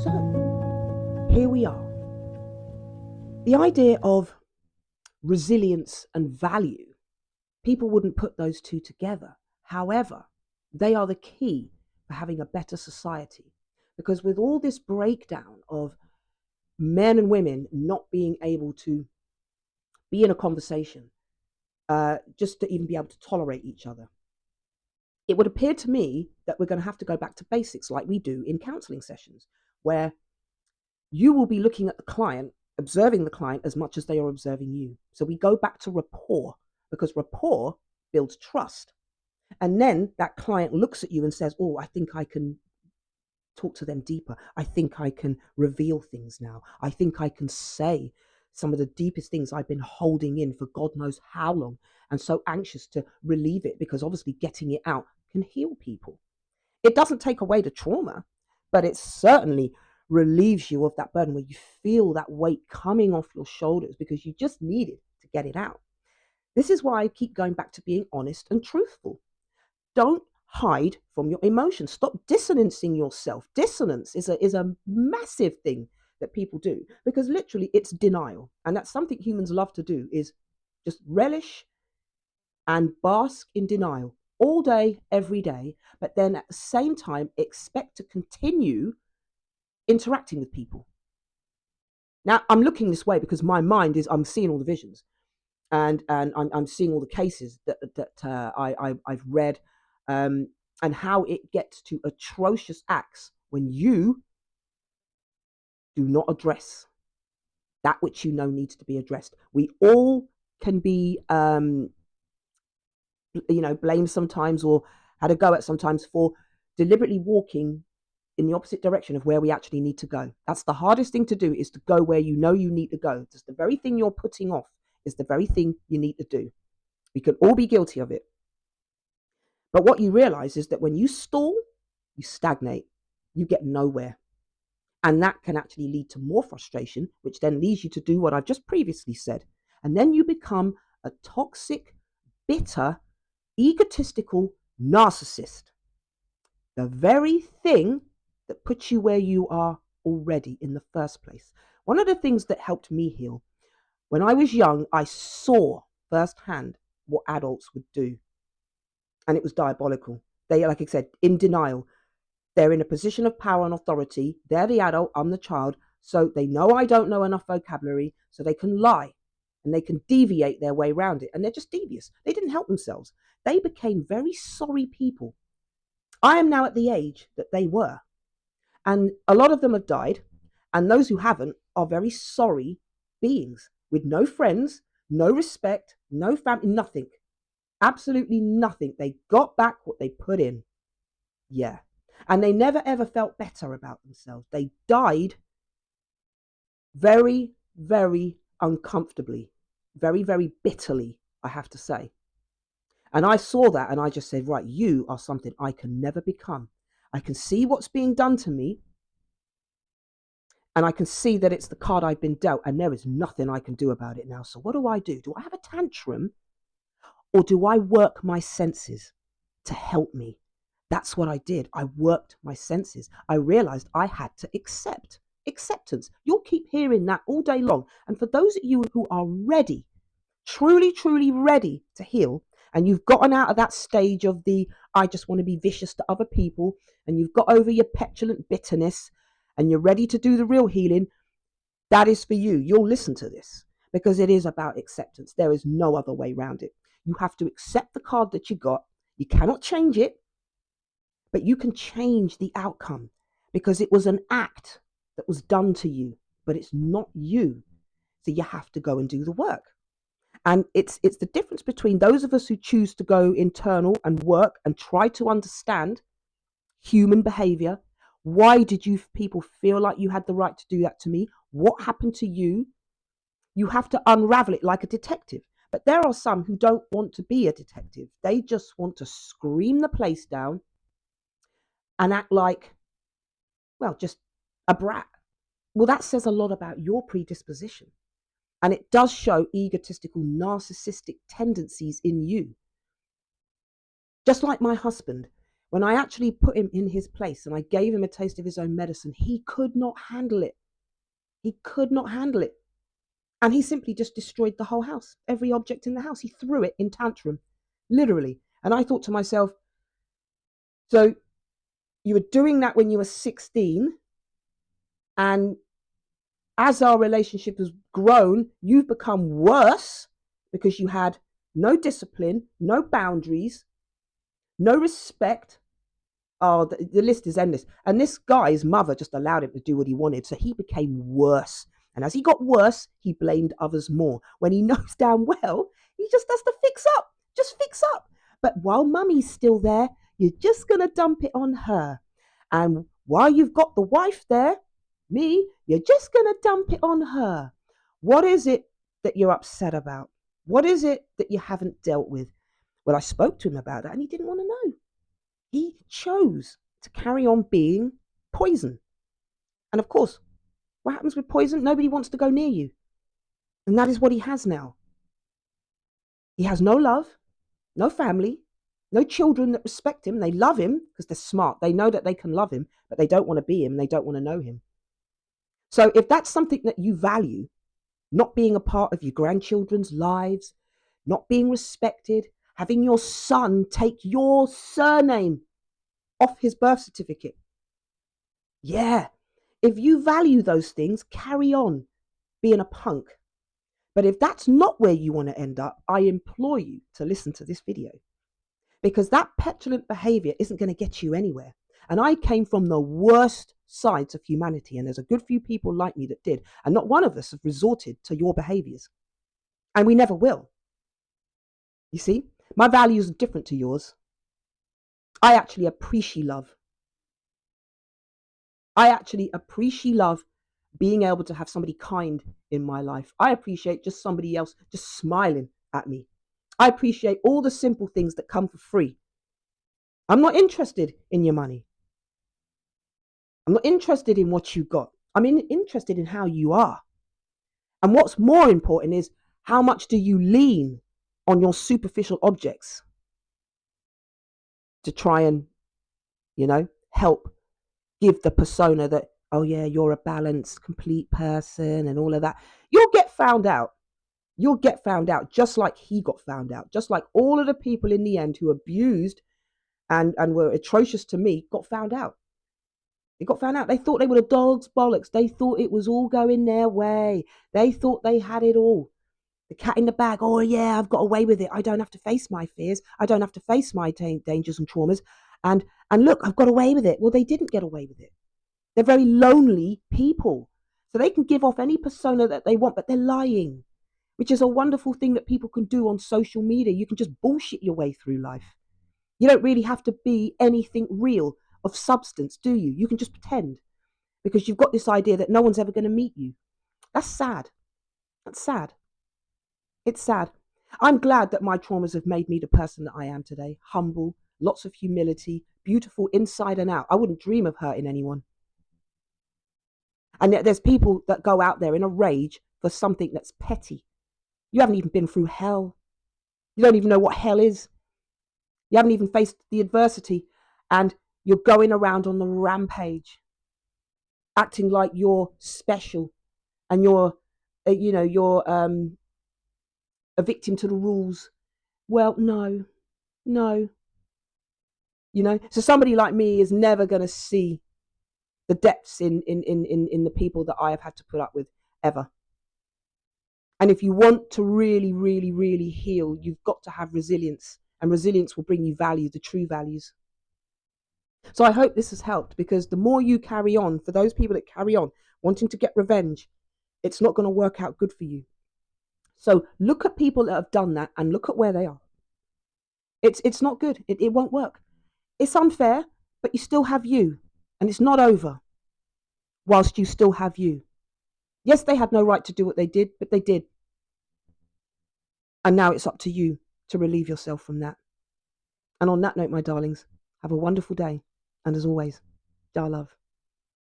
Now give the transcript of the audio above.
So, here we are. The idea of resilience and value, people wouldn't put those two together. However, they are the key for having a better society. Because with all this breakdown of men and women not being able to be in a conversation, just to even be able to tolerate each other, it would appear to me that we're going to have to go back to basics like we do in counseling sessions, where you will be looking at the client, observing the client as much as they are observing you. So we go back to rapport, because rapport builds trust. And then that client looks at you and says, oh, I think I can talk to them deeper. I think I can reveal things now. I think I can say some of the deepest things I've been holding in for God knows how long, and so anxious to relieve it, because obviously getting it out can heal people. It doesn't take away the trauma, but it certainly relieves you of that burden, where you feel that weight coming off your shoulders because you just needed to get it out. This is why I keep going back to being honest and truthful. Don't hide from your emotions. Stop dissonancing yourself. Dissonance is a massive thing that people do, because literally it's denial. And that's something humans love to do, is just relish and bask in denial all day, every day, but then at the same time expect to continue interacting with people. Now, I'm looking this way because my mind is, I'm seeing all the visions, and I'm seeing all the cases that I've read, and how it gets to atrocious acts when you do not address that which you know needs to be addressed. We all can be, blamed sometimes, or had a go at sometimes, for deliberately walking in the opposite direction of where we actually need to go. That's the hardest thing to do, is to go where you know you need to go. Just the very thing you're putting off is the very thing you need to do. We can all be guilty of it. But what you realize is that when you stall, you stagnate, you get nowhere. And that can actually lead to more frustration, which then leads you to do what I've just previously said. And then you become a toxic, bitter, egotistical narcissist. The very thing that puts you where you are already in the first place. One of the things that helped me heal, when I was young, I saw firsthand what adults would do. And it was diabolical. They, like I said, in denial. They're in a position of power and authority. They're the adult, I'm the child. So they know I don't know enough vocabulary, so they can lie and they can deviate their way around it. And they're just devious. They didn't help themselves. They became very sorry people. I am now at the age that they were. And a lot of them have died. And those who haven't are very sorry beings with no friends, no respect, no family, nothing. Absolutely nothing. They got back what they put in. Yeah. And they never ever felt better about themselves. They died very, very uncomfortably, very, very bitterly, I have to say. And I saw that and I just said, right, you are something I can never become. I can see what's being done to me, and I can see that it's the card I've been dealt, and there is nothing I can do about it now. So what do? Do I have a tantrum, or do I work my senses to help me? That's what I did. I worked my senses. I realized I had to accept. Acceptance. You'll keep hearing that all day long. And for those of you who are ready, truly, truly ready to heal, and you've gotten out of that stage of the I just want to be vicious to other people, and you've got over your petulant bitterness, and you're ready to do the real healing, that is for you. You'll listen to this, because it is about acceptance. There is no other way around it. You have to accept the card that you got. You cannot change it, but you can change the outcome, because it was an act that was done to you, but it's not you. So you have to go and do the work. And it's the difference between those of us who choose to go internal and work and try to understand human behavior. Why did you people feel like you had the right to do that to me? What happened to you? You have to unravel it like a detective. But there are some who don't want to be a detective. They just want to scream the place down and act like, well, just a brat. Well, that says a lot about your predisposition. And it does show egotistical, narcissistic tendencies in you. Just like my husband, When I actually put him in his place and I gave him a taste of his own medicine, he could not handle it. He could not handle it. And he simply just destroyed the whole house. Every object in the house, he threw it in tantrum, literally. And I thought to myself, so you were doing that when you were 16, and as our relationship has grown, you've become worse because you had no discipline, no boundaries, no respect. Oh, the list is endless. And this guy's mother just allowed him to do what he wanted. So he became worse. And as he got worse, he blamed others more. When he knows damn well, he just has to fix up. Just fix up. But while mummy's still there, you're just going to dump it on her. And while you've got the wife there, me, you're just going to dump it on her. What is it that you're upset about? What is it that you haven't dealt with? Well, I spoke to him about that and he didn't want to know. He chose to carry on being poison. And of course, what happens with poison? Nobody wants to go near you. And that is what he has now. He has no love, no family, no children that respect him. They love him because they're smart. They know that they can love him, but they don't want to be him. They don't want to know him. So if that's something that you value, not being a part of your grandchildren's lives, not being respected, having your son take your surname off his birth certificate. Yeah. If you value those things, carry on being a punk. But if that's not where you want to end up, I implore you to listen to this video, because that petulant behavior isn't going to get you anywhere. And I came from the worst sides of humanity, and there's a good few people like me that did. And not one of us have resorted to your behaviors. And we never will. You see, my values are different to yours. I actually appreciate love. I actually appreciate love, being able to have somebody kind in my life. I appreciate just somebody else just smiling at me. I appreciate all the simple things that come for free. I'm not interested in your money. I'm not interested in what you got. I'm interested in how you are. And what's more important is, how much do you lean on your superficial objects to try and, help give the persona that, oh yeah, you're a balanced, complete person and all of that. You'll get found out. You'll get found out, just like he got found out. Just like all of the people in the end who abused and were atrocious to me got found out. They got found out. They thought they were the dog's bollocks. They thought it was all going their way. They thought they had it all. The cat in the bag. Oh yeah, I've got away with it. I don't have to face my fears. I don't have to face my dangers and traumas. And look, I've got away with it. Well, they didn't get away with it. They're very lonely people. So they can give off any persona that they want, but they're lying, which is a wonderful thing that people can do on social media. You can just bullshit your way through life. You don't really have to be anything real of substance, do you? You can just pretend, because you've got this idea that no one's ever going to meet you. That's sad. That's sad. It's sad. I'm glad that my traumas have made me the person that I am today. Humble, lots of humility, beautiful inside and out. I wouldn't dream of hurting anyone. And there's people that go out there in a rage for something that's petty. You haven't even been through hell. You don't even know what hell is. You haven't even faced the adversity. And you're going around on the rampage, acting like you're special and you're a victim to the rules. Well, no. So somebody like me is never going to see the depths in the people that I have had to put up with, ever. And if you want to really, really, really heal, you've got to have resilience. And resilience will bring you value, the true values. So I hope this has helped, because the more you carry on, for those people that carry on wanting to get revenge, it's not going to work out good for you. So look at people that have done that and look at where they are. It's not good. It won't work. It's unfair, but you still have you. And it's not over whilst you still have you. Yes, they had no right to do what they did, but they did. And now it's up to you to relieve yourself from that. And on that note, my darlings, have a wonderful day. And as always, dar love.